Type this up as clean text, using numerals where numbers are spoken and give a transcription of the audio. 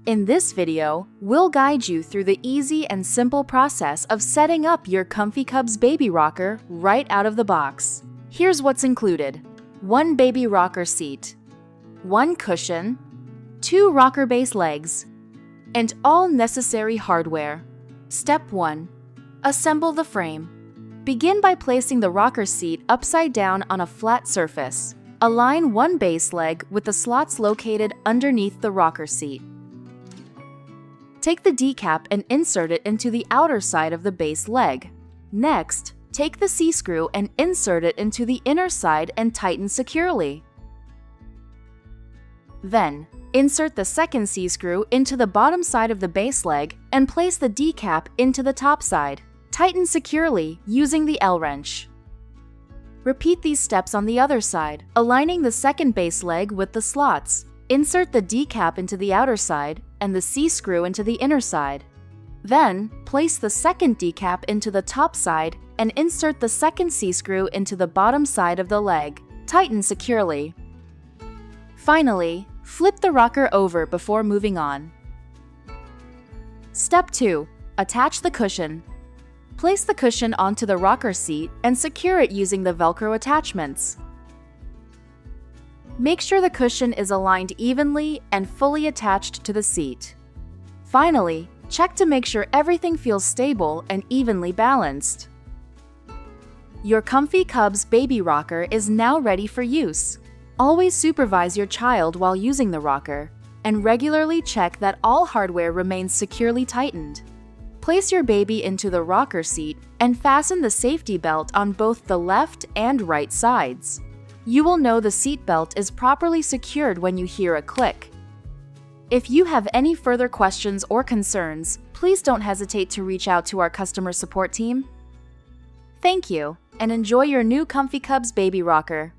In this video, we'll guide you through the easy and simple process of setting up your Comfy Cubs baby rocker right out of the box. Here's what's included: 1 baby rocker seat, 1 cushion, 2 rocker base legs, and all necessary hardware. Step 1. Assemble the frame. Begin by placing the rocker seat upside down on a flat surface. Align 1 base leg with the slots located underneath the rocker seat. Take the D-cap and insert it into the outer side of the base leg. Next, take the C-screw and insert it into the inner side and tighten securely. Then, insert the second C-screw into the bottom side of the base leg and place the D-cap into the top side. Tighten securely using the L-wrench. Repeat these steps on the other side, aligning the second base leg with the slots. Insert the D-cap into the outer side and the C-screw into the inner side. Then, place the second D-cap into the top side and insert the second C-screw into the bottom side of the leg. Tighten securely. Finally, flip the rocker over before moving on. Step 2. Attach the cushion. Place the cushion onto the rocker seat and secure it using the Velcro attachments. Make sure the cushion is aligned evenly and fully attached to the seat. Finally, check to make sure everything feels stable and evenly balanced. Your Comfy Cubs baby rocker is now ready for use. Always supervise your child while using the rocker, and regularly check that all hardware remains securely tightened. Place your baby into the rocker seat and fasten the safety belt on both the left and right sides. You will know the seat belt is properly secured when you hear a click. If you have any further questions or concerns, please don't hesitate to reach out to our customer support team. Thank you, and enjoy your new Comfy Cubs baby rocker.